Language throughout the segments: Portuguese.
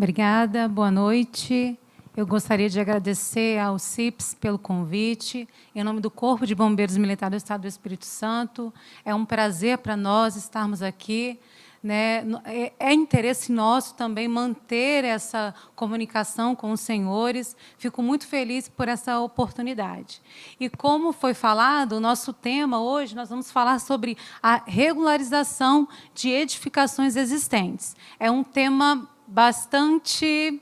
Obrigada, boa noite. Eu gostaria de agradecer ao CIPS pelo convite, em nome do Corpo de Bombeiros Militares do Estado do Espírito Santo. É um prazer para nós estarmos aqui, né? É interesse nosso também manter essa comunicação com os senhores. Fico muito feliz por essa oportunidade. E como foi falado, o nosso tema hoje, nós vamos falar sobre a regularização de edificações existentes. É um tema bastante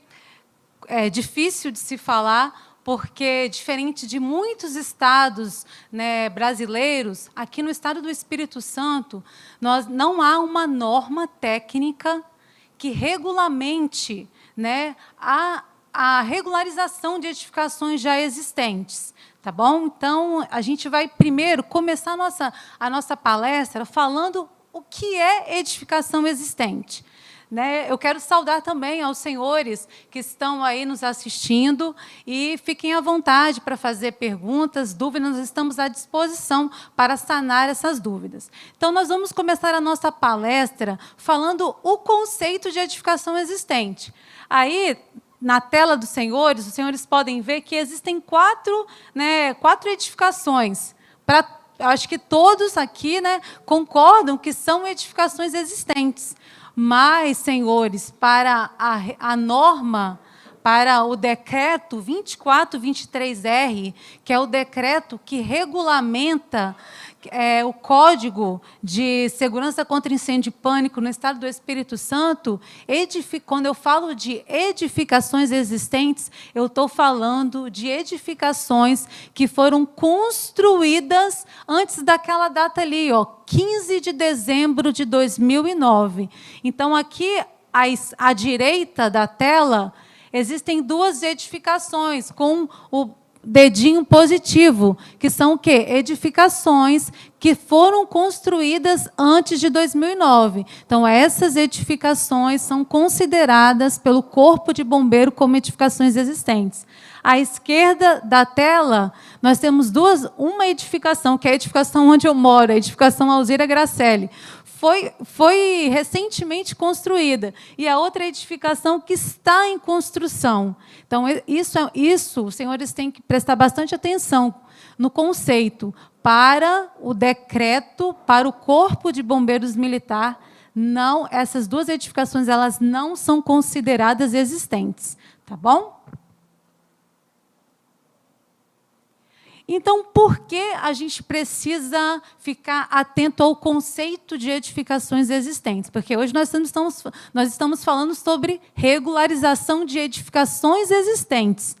difícil de se falar, porque, diferente de muitos estados, né, brasileiros, aqui no estado do Espírito Santo, não há uma norma técnica que regulamente, né, a regularização de edificações já existentes. Tá bom? Então, a gente vai primeiro começar a nossa palestra falando o que é edificação existente. Eu quero saudar também aos senhores que estão aí nos assistindo e fiquem à vontade para fazer perguntas, dúvidas, nós estamos à disposição para sanar essas dúvidas. Então, nós vamos começar a nossa palestra falando o conceito de edificação existente. Aí, na tela dos senhores, os senhores podem ver que existem quatro edificações. Acho que todos aqui, né, concordam que são edificações existentes. Mas, senhores, para a norma, para o decreto 2423R, que é o decreto que regulamenta o Código de Segurança contra Incêndio e Pânico no Estado do Espírito Santo, quando eu falo de edificações existentes, eu estou falando de edificações que foram construídas antes daquela data ali, 15 de dezembro de 2009. Então, aqui, à direita da tela, existem duas edificações com o dedinho positivo, que são o quê? Edificações que foram construídas antes de 2009. Então, essas edificações são consideradas pelo Corpo de Bombeiro como edificações existentes. À esquerda da tela, nós temos uma edificação, que é a edificação onde eu moro, a edificação Alzira Gracelli. Foi recentemente construída. E a outra edificação que está em construção. Então, isso os senhores têm que prestar bastante atenção no conceito. Para o decreto, para o Corpo de Bombeiros Militar, essas duas edificações elas não são consideradas existentes. Tá bom? Então, por que a gente precisa ficar atento ao conceito de edificações existentes? Porque hoje nós estamos falando sobre regularização de edificações existentes.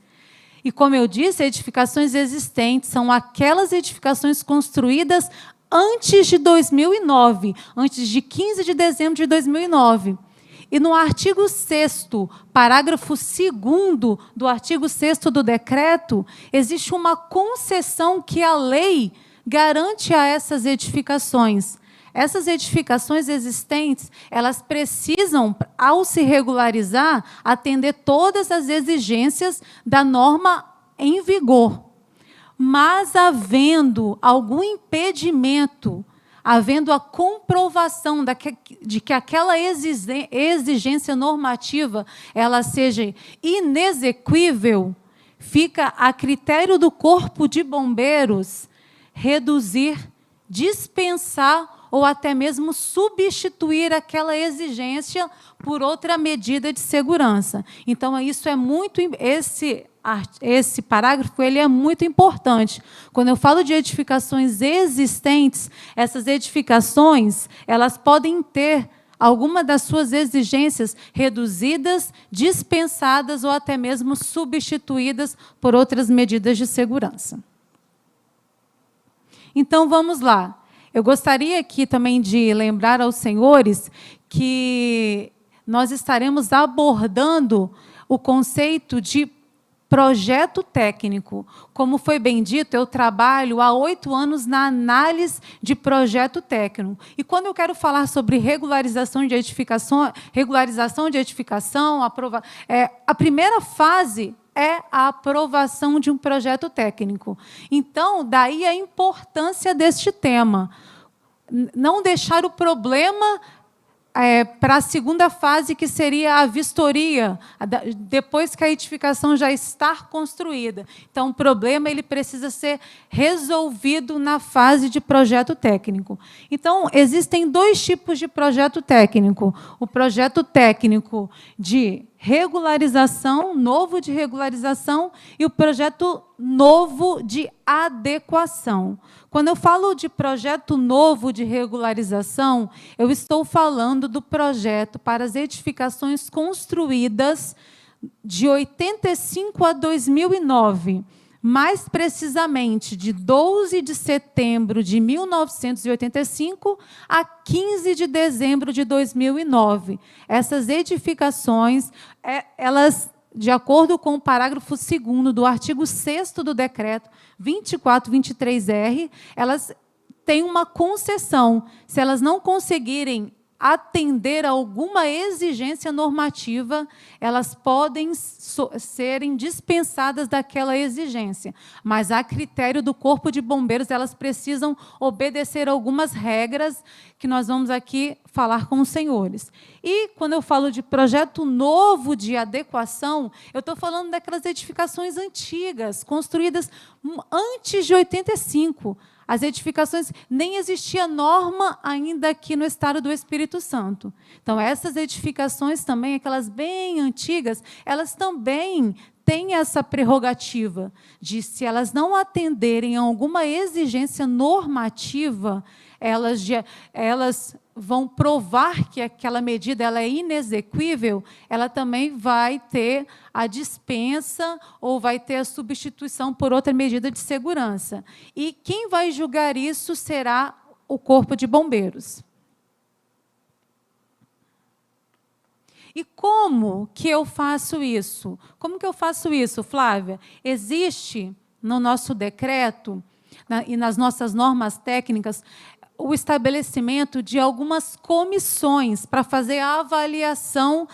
E, como eu disse, edificações existentes são aquelas edificações construídas antes de 2009, antes de 15 de dezembro de 2009. E no artigo 6º, parágrafo 2º do artigo 6º do decreto, existe uma concessão que a lei garante a essas edificações. Essas edificações existentes, elas precisam, ao se regularizar, atender todas as exigências da norma em vigor. Mas, havendo algum impedimento, havendo a comprovação de que aquela exigência normativa ela seja inexequível, fica a critério do Corpo de Bombeiros reduzir, dispensar ou até mesmo substituir aquela exigência por outra medida de segurança. Então, esse parágrafo ele é muito importante. Quando eu falo de edificações existentes, essas edificações elas podem ter alguma das suas exigências reduzidas, dispensadas ou até mesmo substituídas por outras medidas de segurança. Então, vamos lá. Eu gostaria aqui também de lembrar aos senhores que nós estaremos abordando o conceito de projeto técnico. Como foi bem dito, eu trabalho há 8 anos na análise de projeto técnico. E quando eu quero falar sobre regularização de edificação, a primeira fase é a aprovação de um projeto técnico. Então, daí a importância deste tema. Não deixar o problema para a segunda fase, que seria a vistoria, depois que a edificação já está construída. Então, o problema ele precisa ser resolvido na fase de projeto técnico. Então, existem dois tipos de projeto técnico. O projeto técnico de regularização, novo de regularização, e o projeto novo de adequação. Quando eu falo de projeto novo de regularização, eu estou falando do projeto para as edificações construídas de 85 a 2009, mais precisamente de 12 de setembro de 1985 a 15 de dezembro de 2009. Essas edificações, elas, de acordo com o parágrafo 2º do artigo 6º do decreto 2423R, elas têm uma concessão. Se elas não conseguirem atender a alguma exigência normativa, elas podem serem dispensadas daquela exigência. Mas, a critério do Corpo de Bombeiros, elas precisam obedecer algumas regras que nós vamos aqui falar com os senhores. E, quando eu falo de projeto novo de adequação, eu estou falando daquelas edificações antigas, construídas antes de 85. As edificações, nem existia norma ainda aqui no estado do Espírito Santo. Então, essas edificações também, aquelas bem antigas, elas também têm essa prerrogativa de, se elas não atenderem a alguma exigência normativa, elas vão provar que aquela medida ela é inexequível, ela também vai ter a dispensa ou vai ter a substituição por outra medida de segurança. E quem vai julgar isso será o Corpo de Bombeiros. E como que eu faço isso? Como que eu faço isso, Flávia? Existe no nosso decreto e nas nossas normas técnicas o estabelecimento de algumas comissões para fazer a avaliação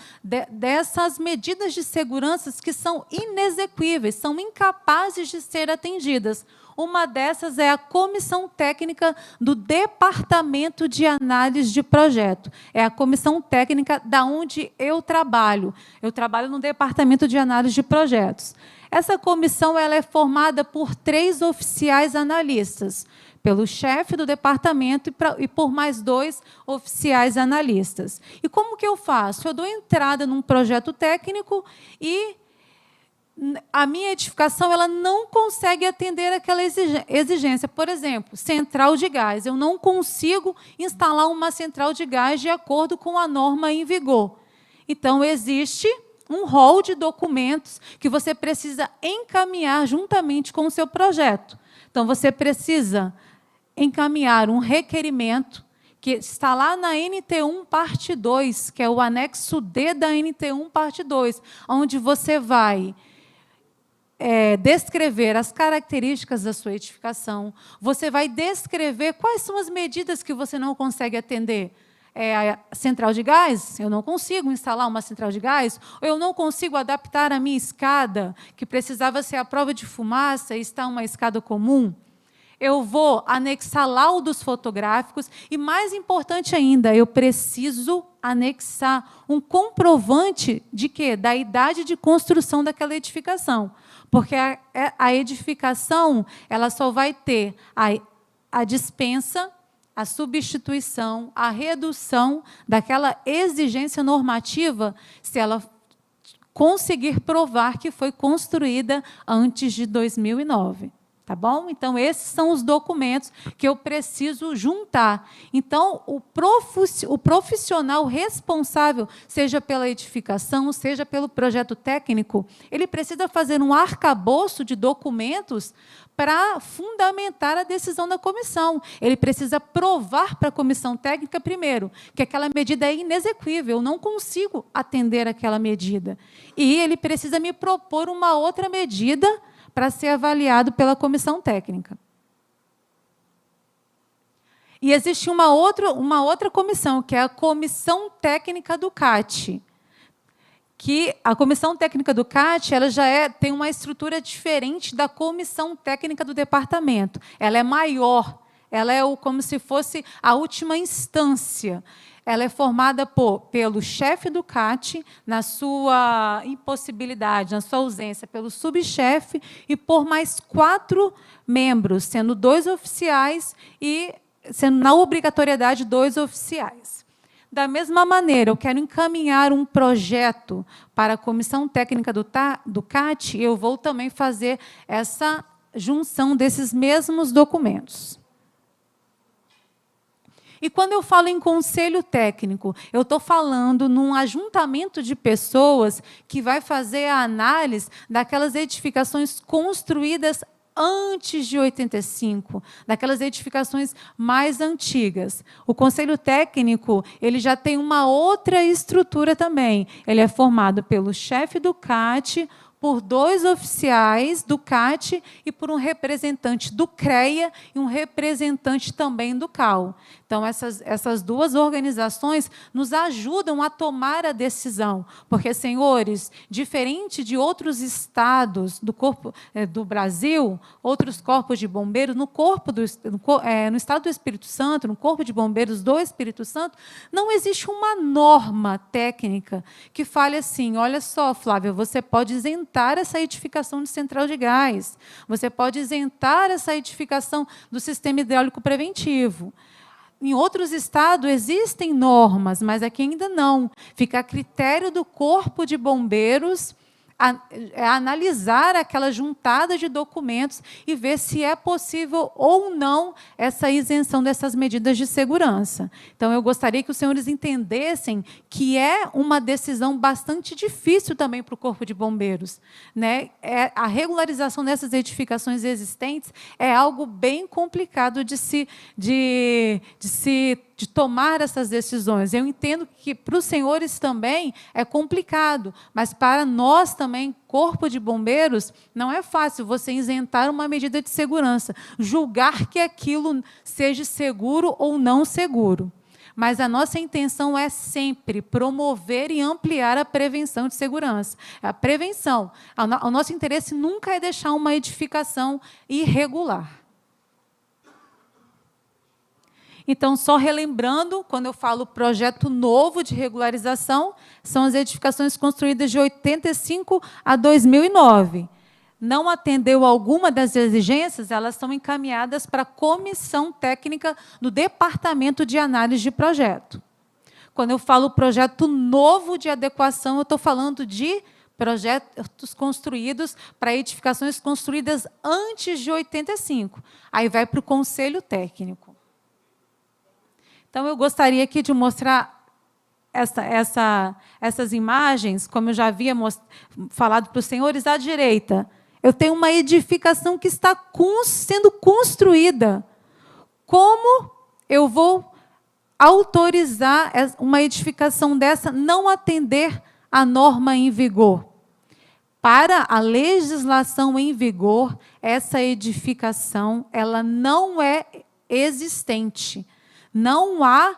dessas medidas de segurança que são inexequíveis, são incapazes de ser atendidas. Uma dessas é a comissão técnica do Departamento de Análise de Projeto. É a comissão técnica da onde eu trabalho. Eu trabalho no Departamento de Análise de Projetos. Essa comissão ela é formada por 3 oficiais analistas, pelo chefe do departamento e por mais 2 oficiais analistas. E como que eu faço? Eu dou entrada num projeto técnico e a minha edificação ela não consegue atender aquela exigência. Por exemplo, central de gás. Eu não consigo instalar uma central de gás de acordo com a norma em vigor. Então, existe um rol de documentos que você precisa encaminhar juntamente com o seu projeto. Então, você precisa encaminhar um requerimento que está lá na NT1 parte 2, que é o anexo D da NT1 parte 2, onde você vai descrever as características da sua edificação, você vai descrever quais são as medidas que você não consegue atender. A central de gás, eu não consigo instalar uma central de gás, ou eu não consigo adaptar a minha escada, que precisava ser a prova de fumaça e está uma escada comum. Eu vou anexar laudos fotográficos e, mais importante ainda, eu preciso anexar um comprovante de quê? Da idade de construção daquela edificação. Porque a edificação ela só vai ter a dispensa, a substituição, a redução daquela exigência normativa se ela conseguir provar que foi construída antes de 2009. Tá bom? Então, esses são os documentos que eu preciso juntar. Então, o profissional responsável, seja pela edificação, seja pelo projeto técnico, ele precisa fazer um arcabouço de documentos para fundamentar a decisão da comissão. Ele precisa provar para a comissão técnica, primeiro, que aquela medida é inexequível, eu não consigo atender aquela medida. E ele precisa me propor uma outra medida para ser avaliado pela comissão técnica. E existe uma outra comissão, que é a Comissão Técnica do CAT, que a Comissão Técnica do CAT ela já tem uma estrutura diferente da Comissão Técnica do Departamento. Ela é maior, ela é como se fosse a última instância. ela é formada pelo chefe do CAT, na sua impossibilidade, na sua ausência, pelo subchefe e por mais 4 membros, sendo 2 oficiais e sendo, na obrigatoriedade, 2 oficiais. Da mesma maneira, eu quero encaminhar um projeto para a comissão técnica do CAT, eu vou também fazer essa junção desses mesmos documentos. E quando eu falo em conselho técnico, eu estou falando num ajuntamento de pessoas que vai fazer a análise daquelas edificações construídas antes de 85, daquelas edificações mais antigas. O conselho técnico, ele já tem uma outra estrutura também. Ele é formado pelo chefe do CAT, por 2 oficiais do CAT e por um representante do CREA e um representante também do CAU. Então, essas 2 organizações nos ajudam a tomar a decisão, porque, senhores, diferente de outros estados do Brasil, outros corpos de bombeiros, no estado do Espírito Santo, no Corpo de Bombeiros do Espírito Santo, não existe uma norma técnica que fale assim, olha só, Flávia, você pode isentar essa edificação de central de gás, você pode isentar essa edificação do sistema hidráulico preventivo. Em outros estados existem normas, mas aqui ainda não. Fica a critério do Corpo de Bombeiros analisar aquela juntada de documentos e ver se é possível ou não essa isenção dessas medidas de segurança. Então, eu gostaria que os senhores entendessem que é uma decisão bastante difícil também para o Corpo de Bombeiros, né? A regularização dessas edificações existentes é algo bem complicado de tomar essas decisões. Eu entendo que para os senhores também é complicado, mas para nós também, Corpo de Bombeiros, não é fácil você isentar uma medida de segurança, julgar que aquilo seja seguro ou não seguro. Mas a nossa intenção é sempre promover e ampliar a prevenção de segurança. A prevenção. O nosso interesse nunca é deixar uma edificação irregular. Então, só relembrando, quando eu falo projeto novo de regularização, são as edificações construídas de 85 a 2009. Não atendeu alguma das exigências, elas são encaminhadas para a comissão técnica do Departamento de Análise de Projeto. Quando eu falo projeto novo de adequação, eu estou falando de projetos construídos para edificações construídas antes de 85. Aí vai para o conselho técnico. Então, eu gostaria aqui de mostrar essas imagens, como eu já havia falado para os senhores, à direita. Eu tenho uma edificação que está sendo construída. Como eu vou autorizar uma edificação dessa não atender à norma em vigor? Para a legislação em vigor, essa edificação ela não é existente. Não há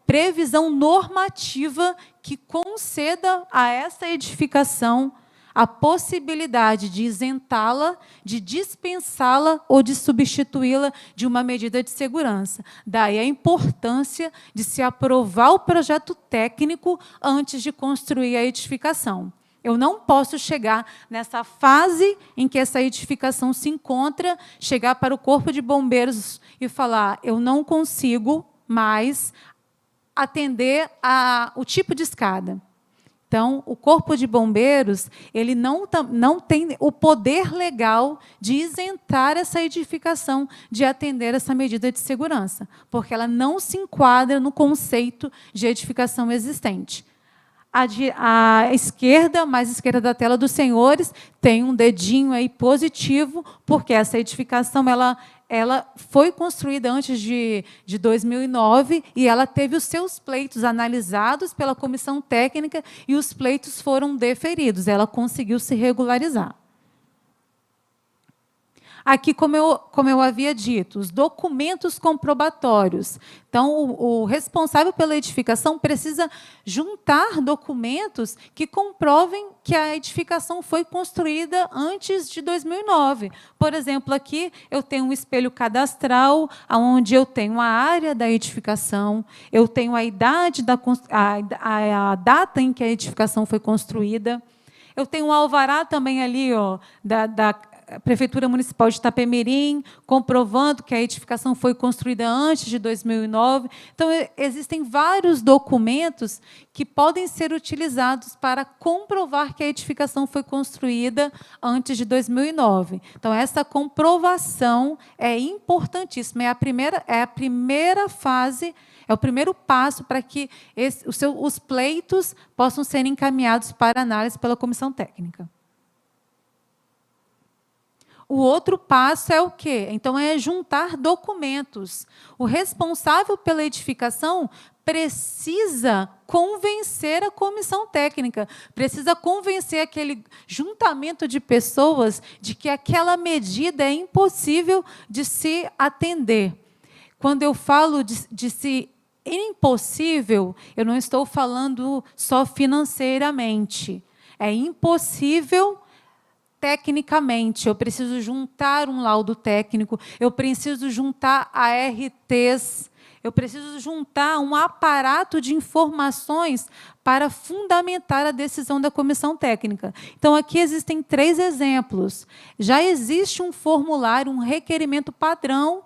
previsão normativa que conceda a essa edificação a possibilidade de isentá-la, de dispensá-la ou de substituí-la de uma medida de segurança. Daí a importância de se aprovar o projeto técnico antes de construir a edificação. Eu não posso chegar nessa fase em que essa edificação se encontra, chegar para o Corpo de Bombeiros e falar, eu não consigo mais atender o tipo de escada. Então, o Corpo de Bombeiros ele não tem o poder legal de isentar essa edificação de atender essa medida de segurança, porque ela não se enquadra no conceito de edificação existente. À esquerda, mais esquerda da tela dos senhores, tem um dedinho aí positivo, porque essa edificação ela foi construída antes de 2009 e ela teve os seus pleitos analisados pela comissão técnica e os pleitos foram deferidos. Ela conseguiu se regularizar. Aqui, como eu havia dito, os documentos comprobatórios. Então, o responsável pela edificação precisa juntar documentos que comprovem que a edificação foi construída antes de 2009. Por exemplo, aqui eu tenho um espelho cadastral, onde eu tenho a área da edificação, eu tenho a idade, a data em que a edificação foi construída. Eu tenho um alvará também ali, ó, da Prefeitura Municipal de Itapemirim, comprovando que a edificação foi construída antes de 2009. Então, existem vários documentos que podem ser utilizados para comprovar que a edificação foi construída antes de 2009. Então, essa comprovação é importantíssima, é a primeira fase, é o primeiro passo para que os pleitos possam ser encaminhados para análise pela comissão técnica. O outro passo é o quê? Então, é juntar documentos. O responsável pela edificação precisa convencer a comissão técnica, precisa convencer aquele juntamento de pessoas de que aquela medida é impossível de se atender. Quando eu falo de se impossível, eu não estou falando só financeiramente. É impossível tecnicamente. Eu preciso juntar um laudo técnico, eu preciso juntar ARTs, eu preciso juntar um aparato de informações para fundamentar a decisão da comissão técnica. Então, aqui existem 3 exemplos. Já existe um formulário, um requerimento padrão,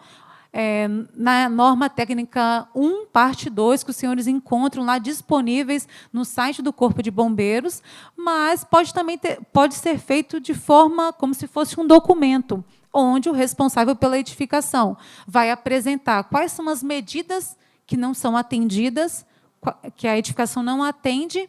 na norma técnica 1, parte 2, que os senhores encontram lá disponíveis no site do Corpo de Bombeiros, mas pode ser feito de forma como se fosse um documento, onde o responsável pela edificação vai apresentar quais são as medidas que não são atendidas, que a edificação não atende,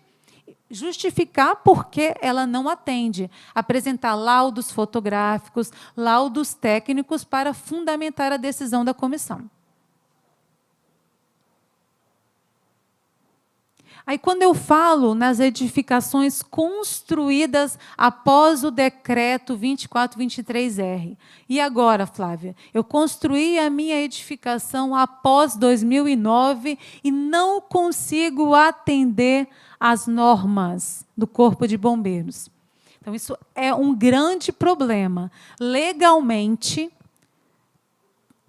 justificar por que ela não atende, apresentar laudos fotográficos, laudos técnicos para fundamentar a decisão da comissão. Aí, quando eu falo nas edificações construídas após o decreto 2423R, e agora, Flávia, eu construí a minha edificação após 2009 e não consigo atender às normas do Corpo de Bombeiros. Então, isso é um grande problema. Legalmente,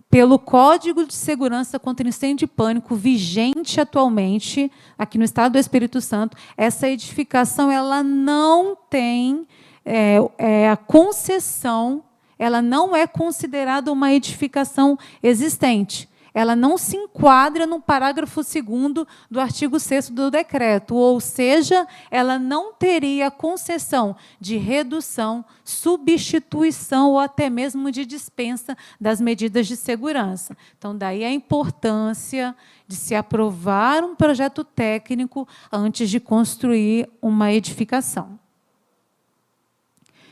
pelo Código de Segurança contra Incêndio e Pânico, vigente atualmente, aqui no Estado do Espírito Santo, essa edificação ela não tem a concessão, ela não é considerada uma edificação existente. Ela não se enquadra no parágrafo 2º do artigo 6º do decreto, ou seja, ela não teria concessão de redução, substituição ou até mesmo de dispensa das medidas de segurança. Então, daí a importância de se aprovar um projeto técnico antes de construir uma edificação.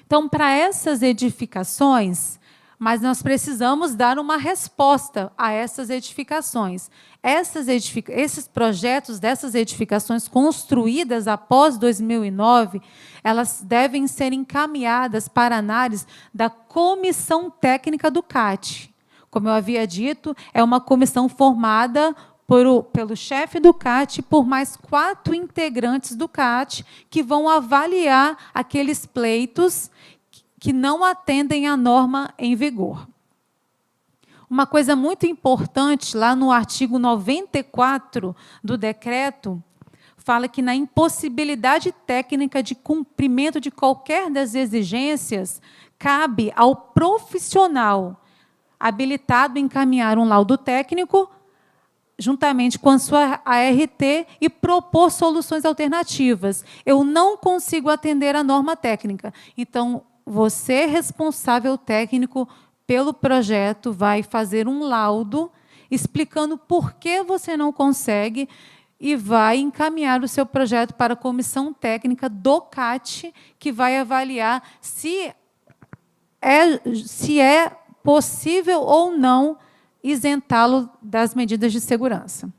Então, para essas edificações, mas nós precisamos dar uma resposta a essas edificações. Esses projetos dessas edificações construídas após 2009, elas devem ser encaminhadas para análise da comissão técnica do CAT. Como eu havia dito, é uma comissão formada pelo chefe do CAT e por mais 4 integrantes do CAT que vão avaliar aqueles pleitos que não atendem à norma em vigor. Uma coisa muito importante, lá no artigo 94 do decreto, fala que na impossibilidade técnica de cumprimento de qualquer das exigências, cabe ao profissional habilitado encaminhar um laudo técnico, juntamente com a sua ART, e propor soluções alternativas. Eu não consigo atender a norma técnica, então, você, responsável técnico pelo projeto, vai fazer um laudo explicando por que você não consegue e vai encaminhar o seu projeto para a comissão técnica do CAT, que vai avaliar se é possível ou não isentá-lo das medidas de segurança.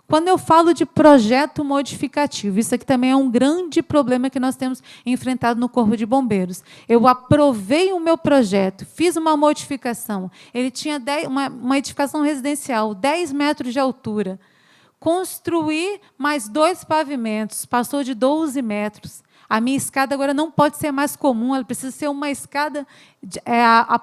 Quando eu falo de projeto modificativo, isso aqui também é um grande problema que nós temos enfrentado no Corpo de Bombeiros. Eu aprovei o meu projeto, fiz uma modificação. Ele tinha uma edificação residencial, 10 metros de altura. Construí mais 2 pavimentos, passou de 12 metros. A minha escada agora não pode ser mais comum, ela precisa ser uma escada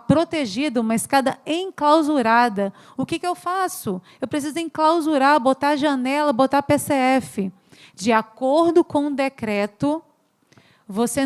protegida, uma escada enclausurada. O que eu faço? Eu preciso enclausurar, botar janela, botar PCF. De acordo com o decreto, você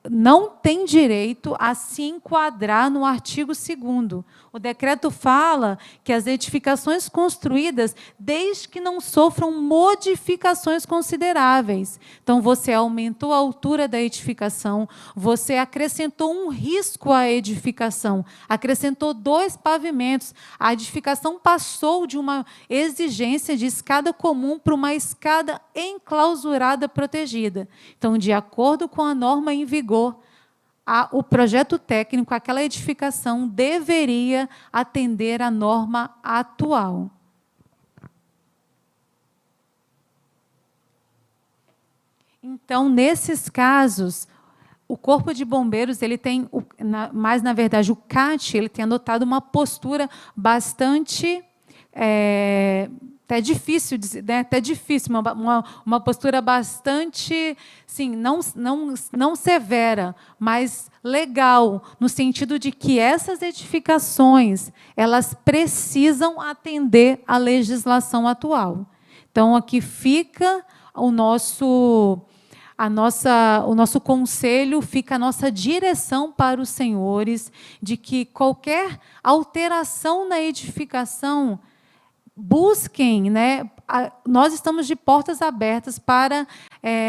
não tem direito a se enquadrar no artigo 2º. O decreto fala que as edificações construídas, desde que não sofram modificações consideráveis. Então, você aumentou a altura da edificação, você acrescentou um risco à edificação, acrescentou 2 pavimentos, a edificação passou de uma exigência de escada comum para uma escada enclausurada protegida. Então, de acordo com a norma em vigor, o projeto técnico, aquela edificação, deveria atender à norma atual. Então, nesses casos, o Corpo de Bombeiros, ele tem, mais na verdade, o CAT, ele tem adotado uma postura bastante... até difícil, né? Até difícil, uma postura bastante, sim, não severa, mas legal, no sentido de que essas edificações, elas precisam atender à legislação atual. Então, aqui fica o nosso conselho, fica a nossa direção para os senhores, de que qualquer alteração na edificação, busquem, né? Nós estamos de portas abertas para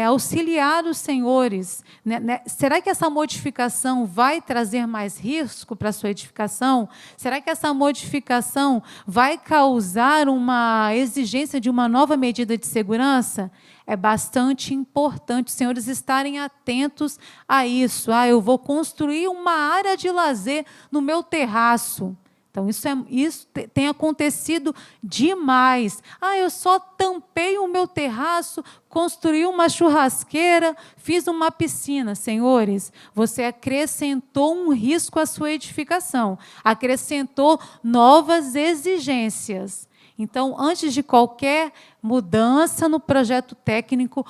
auxiliar os senhores. Né? Será que essa modificação vai trazer mais risco para a sua edificação? Será que essa modificação vai causar uma exigência de uma nova medida de segurança? É bastante importante os senhores estarem atentos a isso. Eu vou construir uma área de lazer no meu terraço. Então, isso tem acontecido demais. Eu só tampei o meu terraço, construí uma churrasqueira, fiz uma piscina. Senhores, você acrescentou um risco à sua edificação, acrescentou novas exigências. Então, antes de qualquer mudança no projeto técnico,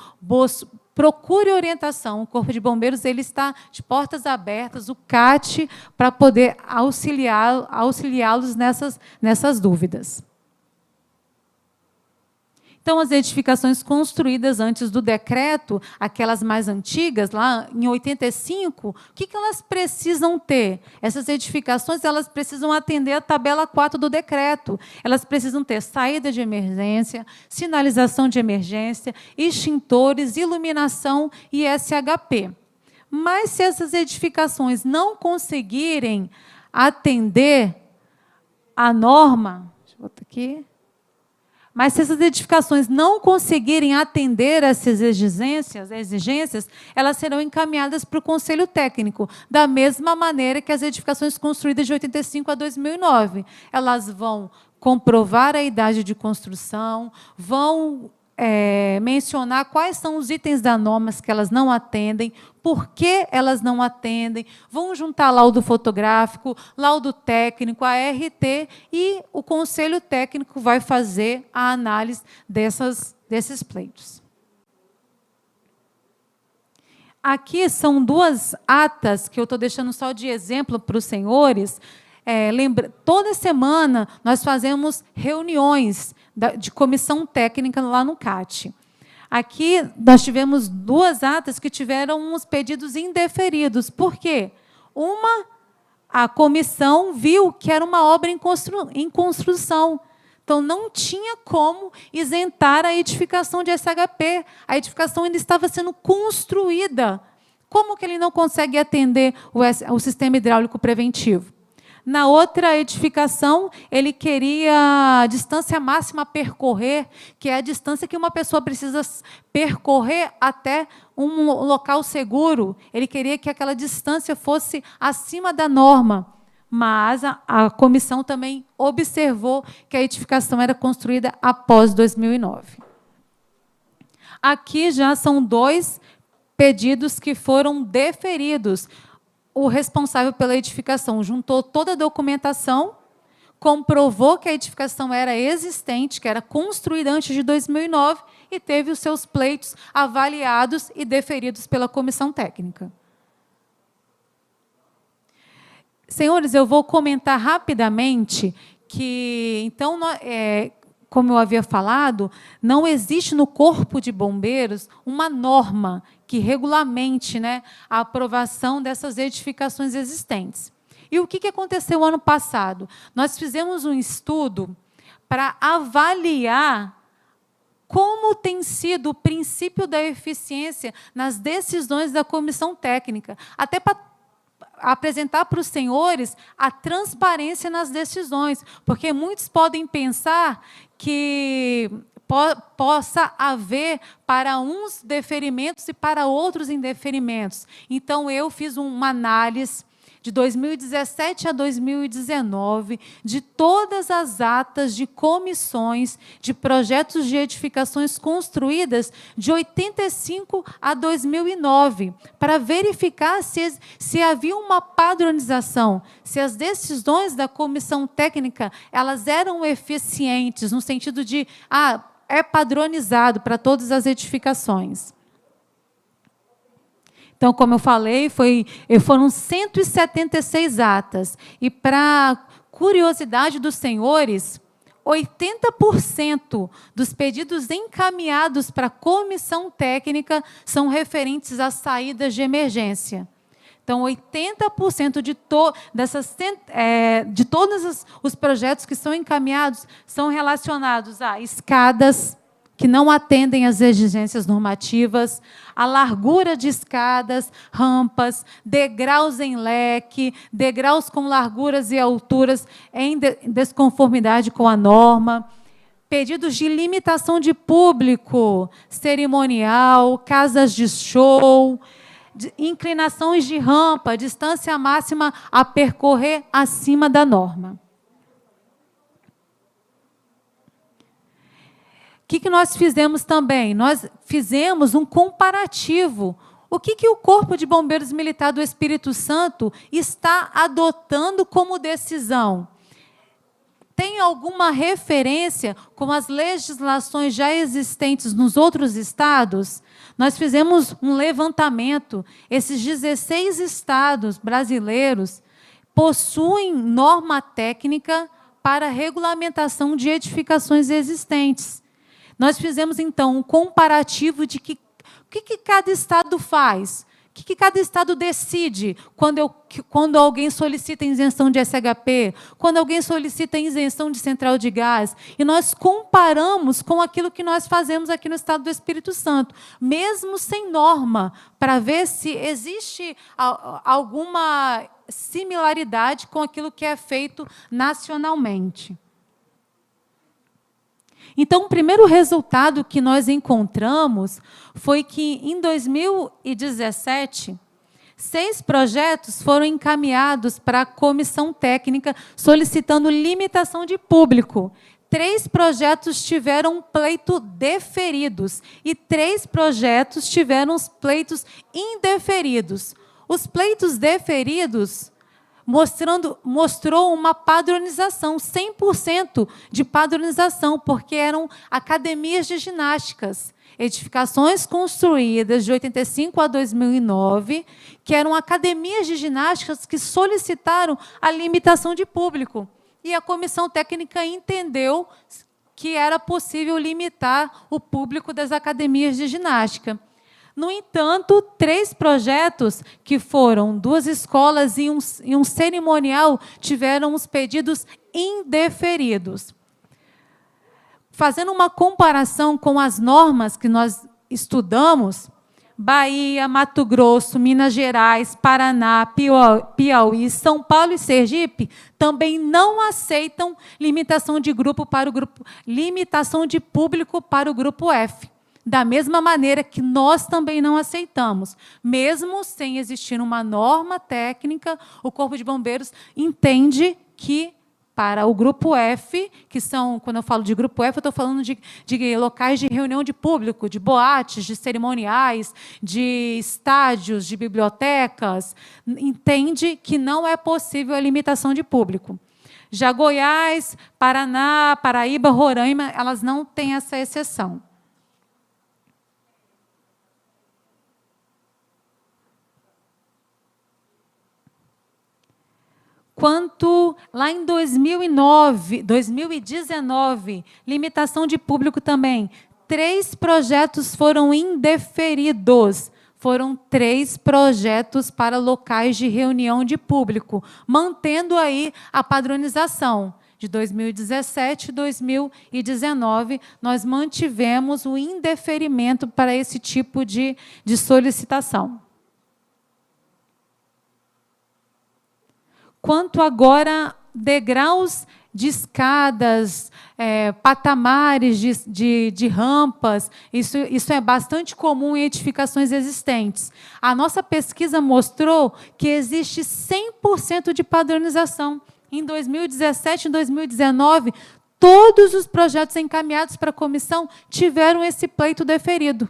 procure orientação. O Corpo de Bombeiros ele está de portas abertas, o CAT, para poder auxiliá-los nessas dúvidas. Então, as edificações construídas antes do decreto, aquelas mais antigas, lá em 85, o que elas precisam ter? Essas edificações elas precisam atender a tabela 4 do decreto. Elas precisam ter saída de emergência, sinalização de emergência, extintores, iluminação e SHP. Mas, se essas edificações não conseguirem atender a norma... Deixa eu botar aqui... Mas, se essas edificações não conseguirem atender essas exigências, elas serão encaminhadas para o Conselho Técnico, da mesma maneira que as edificações construídas de 85 a 2009. Elas vão comprovar a idade de construção, vão mencionar quais são os itens da norma que elas não atendem, por que elas não atendem, vão juntar laudo fotográfico, laudo técnico, a RT, e o Conselho Técnico vai fazer a análise desses pleitos. Aqui são 2 atas que eu estou deixando só de exemplo para os senhores. Toda semana nós fazemos reuniões de comissão técnica lá no CAT. Aqui nós tivemos 2 atas que tiveram uns pedidos indeferidos. Por quê? A comissão viu que era uma obra em construção. Então, não tinha como isentar a edificação de SHP. A edificação ainda estava sendo construída. Como que ele não consegue atender o sistema hidráulico preventivo? Na outra edificação, ele queria a distância máxima a percorrer, que é a distância que uma pessoa precisa percorrer até um local seguro. Ele queria que aquela distância fosse acima da norma. mas a comissão também observou que a edificação era construída após 2009. Aqui já são 2 pedidos que foram deferidos. O responsável pela edificação juntou toda a documentação, comprovou que a edificação era existente, que era construída antes de 2009, e teve os seus pleitos avaliados e deferidos pela comissão técnica. Senhores, eu vou comentar rapidamente que, então, como eu havia falado, não existe no Corpo de Bombeiros uma norma que regulamente, né, a aprovação dessas edificações existentes. E o que aconteceu ano passado? Nós fizemos um estudo para avaliar como tem sido o princípio da eficiência nas decisões da comissão técnica, até para apresentar para os senhores a transparência nas decisões, porque muitos podem pensar que possa haver para uns deferimentos e para outros indeferimentos. Então, eu fiz uma análise de 2017 a 2019, de todas as atas de comissões de projetos de edificações construídas de 85 a 2009, para verificar se havia uma padronização, se as decisões da comissão técnica elas eram eficientes, no sentido de, é padronizado para todas as edificações. Então, como eu falei, foram 176 atas. E, para curiosidade dos senhores, 80% dos pedidos encaminhados para a comissão técnica são referentes às saídas de emergência. Então, 80% de todos os projetos que são encaminhados são relacionados a escadas que não atendem às exigências normativas, a largura de escadas, rampas, degraus em leque, degraus com larguras e alturas em desconformidade com a norma, pedidos de limitação de público, cerimonial, casas de show, inclinações de rampa, distância máxima a percorrer acima da norma. O que nós fizemos também? Nós fizemos um comparativo. O que o Corpo de Bombeiros Militar do Espírito Santo está adotando como decisão? Tem alguma referência com as legislações já existentes nos outros estados? Nós fizemos um levantamento. Esses 16 estados brasileiros possuem norma técnica para regulamentação de edificações existentes. Nós fizemos, então, um comparativo de o que cada estado faz, o que cada estado decide quando alguém solicita isenção de SHP, quando alguém solicita isenção de central de gás. E nós comparamos com aquilo que nós fazemos aqui no estado do Espírito Santo, mesmo sem norma, para ver se existe alguma similaridade com aquilo que é feito nacionalmente. Então, o primeiro resultado que nós encontramos foi que, em 2017, 6 projetos foram encaminhados para a comissão técnica solicitando limitação de público. 3 projetos tiveram pleito deferidos e 3 projetos tiveram os pleitos indeferidos. Os pleitos deferidos mostrou uma padronização, 100% de padronização, porque eram academias de ginásticas, edificações construídas de 85 a 2009, que eram academias de ginásticas que solicitaram a limitação de público. E a comissão técnica entendeu que era possível limitar o público das academias de ginástica. No entanto, 3 projetos, que foram 2 escolas e um cerimonial, tiveram os pedidos indeferidos. Fazendo uma comparação com as normas que nós estudamos, Bahia, Mato Grosso, Minas Gerais, Paraná, Piauí, São Paulo e Sergipe também não aceitam limitação de público para o grupo F. Da mesma maneira que nós também não aceitamos. Mesmo sem existir uma norma técnica, o Corpo de Bombeiros entende que, para o grupo F, que são, quando eu falo de grupo F, eu estou falando de locais de reunião de público, de boates, de cerimoniais, de estádios, de bibliotecas, entende que não é possível a limitação de público. Já Goiás, Paraná, Paraíba, Roraima, elas não têm essa exceção. Quanto lá em 2019, limitação de público também, 3 projetos foram indeferidos. Foram 3 projetos para locais de reunião de público, mantendo aí a padronização. De 2017 e 2019, nós mantivemos o indeferimento para esse tipo de solicitação. Quanto agora degraus de escadas, patamares de rampas, isso é bastante comum em edificações existentes. A nossa pesquisa mostrou que existe 100% de padronização. Em 2017 e 2019, todos os projetos encaminhados para a comissão tiveram esse pleito deferido.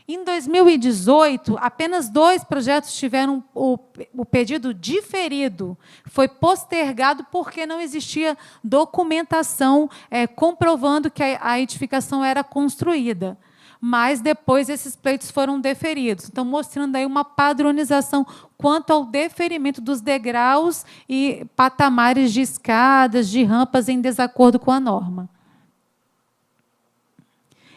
Em 2018, apenas 2 projetos tiveram o pedido diferido. Foi postergado porque não existia documentação comprovando que a edificação era construída. Mas depois esses pleitos foram deferidos. Então, mostrando aí uma padronização quanto ao deferimento dos degraus e patamares de escadas, de rampas em desacordo com a norma.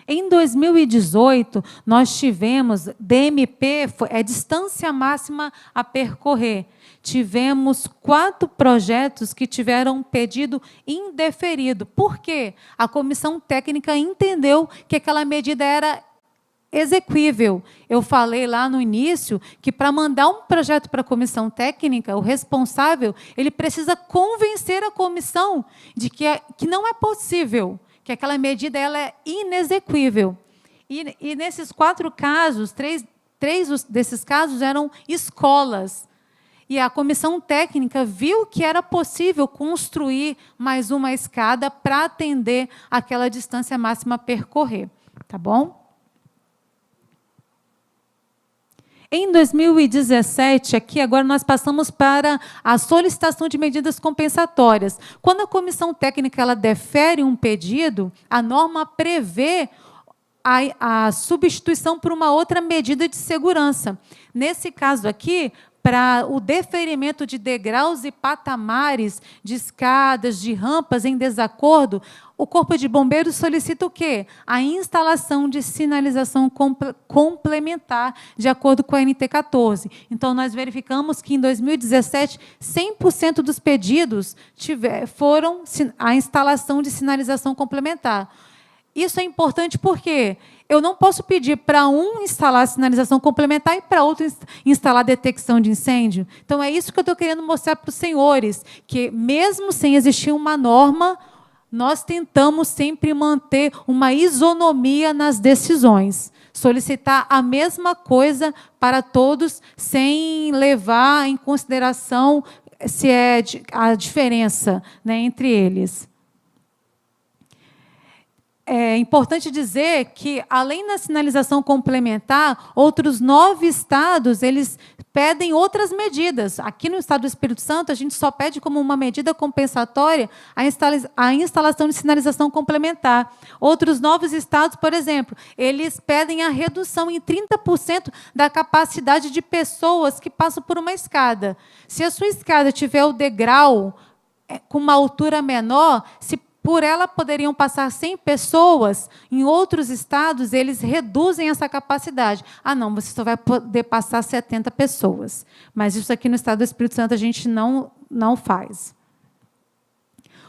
Em 2018, nós tivemos, DMP, distância máxima a percorrer. Tivemos 4 projetos que tiveram pedido indeferido. Por quê? A comissão técnica entendeu que aquela medida era exequível. Eu falei lá no início que, para mandar um projeto para a comissão técnica, o responsável ele precisa convencer a comissão de que não é possível, que aquela medida ela é inexequível. E nesses 4 casos, 3 desses casos eram escolas. E a comissão técnica viu que era possível construir mais uma escada para atender aquela distância máxima a percorrer. Tá bom? Em 2017, aqui agora nós passamos para a solicitação de medidas compensatórias. Quando a comissão técnica ela defere um pedido, a norma prevê a substituição por uma outra medida de segurança. Nesse caso aqui, para o deferimento de degraus e patamares, de escadas, de rampas em desacordo, o Corpo de Bombeiros solicita o quê? A instalação de sinalização complementar, de acordo com a NT14. Então, nós verificamos que, em 2017, 100% dos pedidos foram a instalação de sinalização complementar. Isso é importante porque eu não posso pedir para um instalar a sinalização complementar e para outro instalar a detecção de incêndio. Então, é isso que eu estou querendo mostrar para os senhores, que mesmo sem existir uma norma, nós tentamos sempre manter uma isonomia nas decisões. Solicitar a mesma coisa para todos, sem levar em consideração se é a diferença, né, entre eles. É importante dizer que, além da sinalização complementar, outros 9 estados eles pedem outras medidas. Aqui no estado do Espírito Santo, a gente só pede como uma medida compensatória a instalação de sinalização complementar. Outros 9 estados, por exemplo, eles pedem a redução em 30% da capacidade de pessoas que passam por uma escada. Se a sua escada tiver o degrau com uma altura menor, se por ela poderiam passar 100 pessoas, em outros estados, eles reduzem essa capacidade. Ah, não, você só vai poder passar 70 pessoas. Mas isso aqui no estado do Espírito Santo a gente não faz.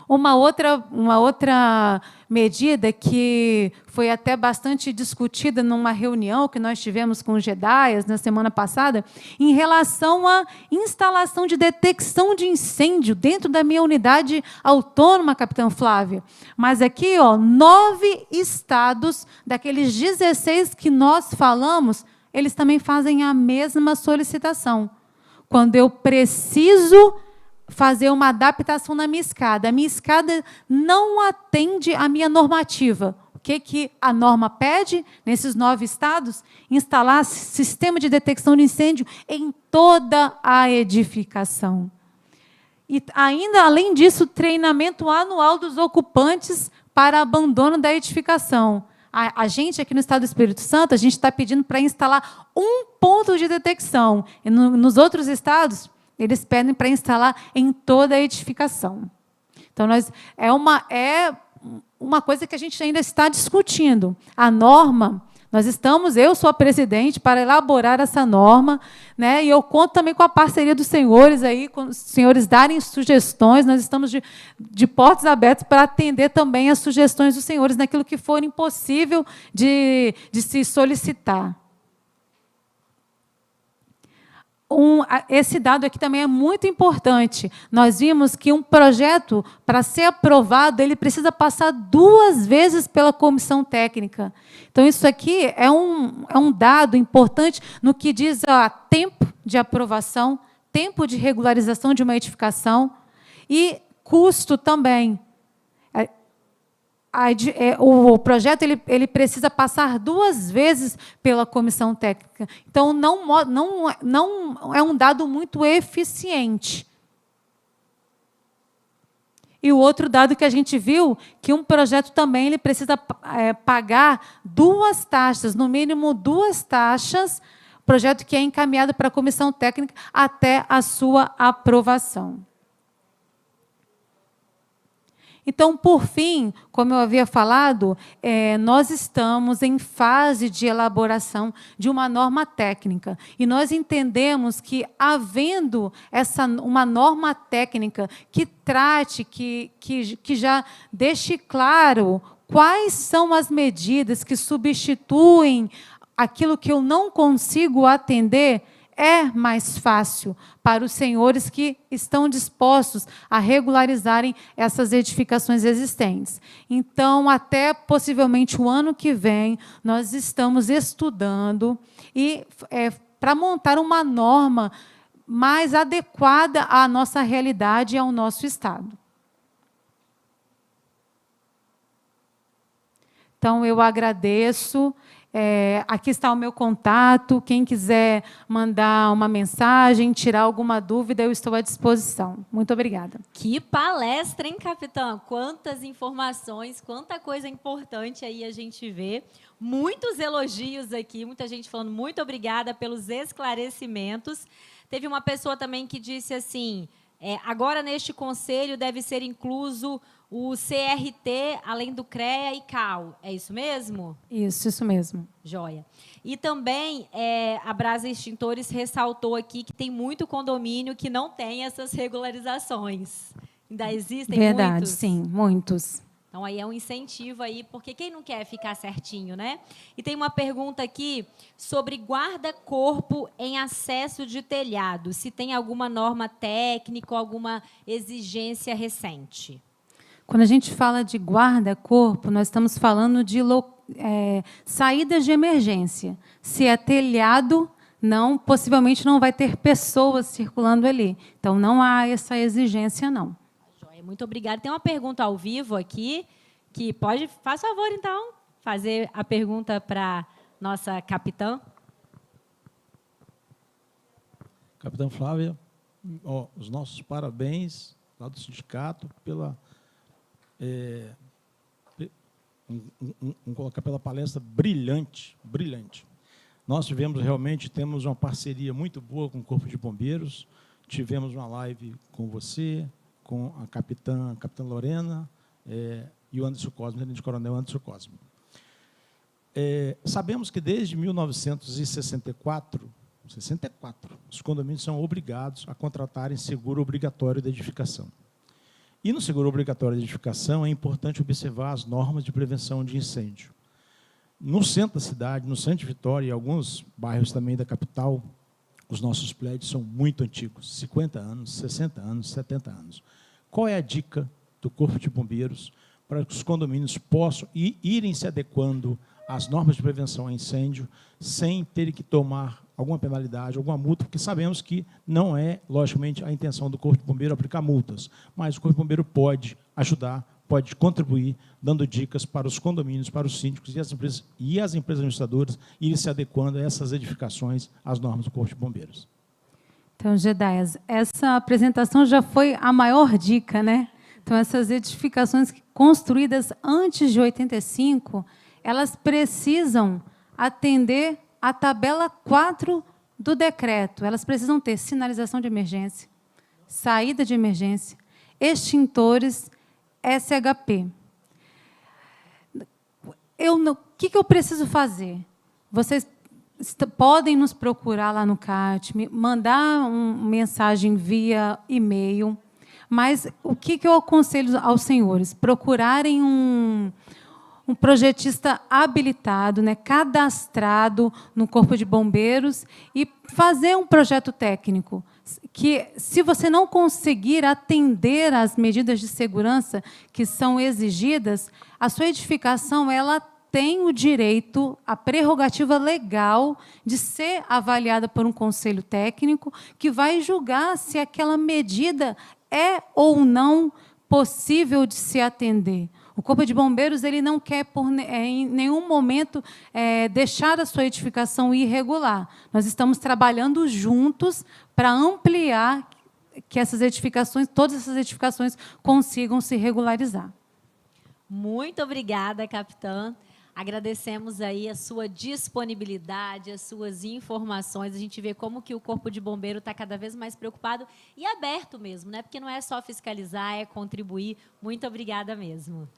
Uma outra medida que foi até bastante discutida numa reunião que nós tivemos com os Jedaias na semana passada, em relação à instalação de detecção de incêndio dentro da minha unidade autônoma, Capitã Flávia. Mas aqui, 9 estados, daqueles 16 que nós falamos, eles também fazem a mesma solicitação. Quando eu preciso fazer uma adaptação na minha escada. A minha escada não atende à minha normativa. O que a norma pede, nesses 9 estados? Instalar sistema de detecção de incêndio em toda a edificação. E ainda, além disso, treinamento anual dos ocupantes para abandono da edificação. A gente, aqui no Estado do Espírito Santo, a gente está pedindo para instalar um ponto de detecção. E nos outros estados, eles pedem para instalar em toda a edificação. Então, é uma coisa que a gente ainda está discutindo. A norma, eu sou a presidente para elaborar essa norma, né? E eu conto também com a parceria dos senhores, aí, com os senhores darem sugestões. Nós estamos de portas abertas para atender também as sugestões dos senhores naquilo que for impossível de se solicitar. Esse dado aqui também é muito importante. Nós vimos que um projeto, para ser aprovado, ele precisa passar 2 vezes pela comissão técnica. Então, isso aqui é um dado importante no que diz a tempo de aprovação, tempo de regularização de uma edificação e custo também. O projeto ele precisa passar 2 vezes pela comissão técnica. Então, não é um dado muito eficiente. E o outro dado que a gente viu, que um projeto também ele precisa pagar 2 taxas, no mínimo 2 taxas, projeto que é encaminhado para a comissão técnica até a sua aprovação. Então, por fim, como eu havia falado, nós estamos em fase de elaboração de uma norma técnica. E nós entendemos que, havendo uma norma técnica que trate, que já deixe claro quais são as medidas que substituem aquilo que eu não consigo atender, é mais fácil para os senhores que estão dispostos a regularizarem essas edificações existentes. Então, até possivelmente o ano que vem, nós estamos estudando para montar uma norma mais adequada à nossa realidade e ao nosso Estado. Então, eu agradeço. Aqui está o meu contato. Quem quiser mandar uma mensagem, tirar alguma dúvida, eu estou à disposição. Muito obrigada. Que palestra, hein, capitã? Quantas informações, quanta coisa importante aí a gente vê. Muitos elogios aqui, muita gente falando muito obrigada pelos esclarecimentos. Teve uma pessoa também que disse assim, agora neste conselho deve ser incluso o CRT, além do CREA e CAL. É isso mesmo? Isso mesmo. Joia. E também a Brasa Extintores ressaltou aqui que tem muito condomínio que não tem essas regularizações. Ainda existem muitos? Verdade, sim, muitos. Então, aí é um incentivo aí, porque quem não quer ficar certinho, né? E tem uma pergunta aqui sobre guarda-corpo em acesso de telhado. Se tem alguma norma técnica ou alguma exigência recente? Quando a gente fala de guarda-corpo, nós estamos falando de saídas de emergência. Se é telhado, possivelmente não vai ter pessoas circulando ali. Então, não há essa exigência, não. Muito obrigada. Tem uma pergunta ao vivo aqui, que faz favor, então, fazer a pergunta para nossa capitã. Capitã Flávia, os nossos parabéns lá do sindicato colocar pela palestra brilhante. Nós temos uma parceria muito boa com o Corpo de Bombeiros, tivemos uma live com você, com a capitã Lorena e o Anderson Cosme, o Coronel Anderson Cosme. Sabemos que desde 1964, os condomínios são obrigados a contratarem seguro obrigatório de edificação. E no seguro obrigatório de edificação é importante observar as normas de prevenção de incêndio. No centro da cidade, no centro de Vitória e alguns bairros também da capital, os nossos prédios são muito antigos, 50 anos, 60 anos, 70 anos. Qual é a dica do Corpo de Bombeiros para que os condomínios possam irem se adequando às normas de prevenção a incêndio sem ter que tomar alguma penalidade, alguma multa, porque sabemos que não é, logicamente, a intenção do Corpo de Bombeiro aplicar multas, mas o Corpo de Bombeiro pode ajudar, pode contribuir, dando dicas para os condomínios, para os síndicos e as empresas administradoras irem se adequando a essas edificações, às normas do Corpo de Bombeiros. Então, Gedaias, essa apresentação já foi a maior dica, né? Então, essas edificações construídas antes de 85, elas precisam atender a tabela 4 do decreto. Elas precisam ter sinalização de emergência, saída de emergência, extintores, SHP. O que eu preciso fazer? Vocês podem nos procurar lá no CAT, mandar uma mensagem via e-mail, mas o que eu aconselho aos senhores? Procurarem um projetista habilitado, né, cadastrado no Corpo de Bombeiros e fazer um projeto técnico que, se você não conseguir atender às medidas de segurança que são exigidas, a sua edificação ela tem o direito, a prerrogativa legal de ser avaliada por um conselho técnico que vai julgar se aquela medida é ou não possível de se atender. O Corpo de Bombeiros ele não quer, em nenhum momento, deixar a sua edificação irregular. Nós estamos trabalhando juntos para ampliar que essas edificações, todas essas edificações, consigam se regularizar. Muito obrigada, capitã. Agradecemos aí a sua disponibilidade, as suas informações. A gente vê como que o Corpo de Bombeiro está cada vez mais preocupado e aberto mesmo, né? Porque não é só fiscalizar, é contribuir. Muito obrigada mesmo.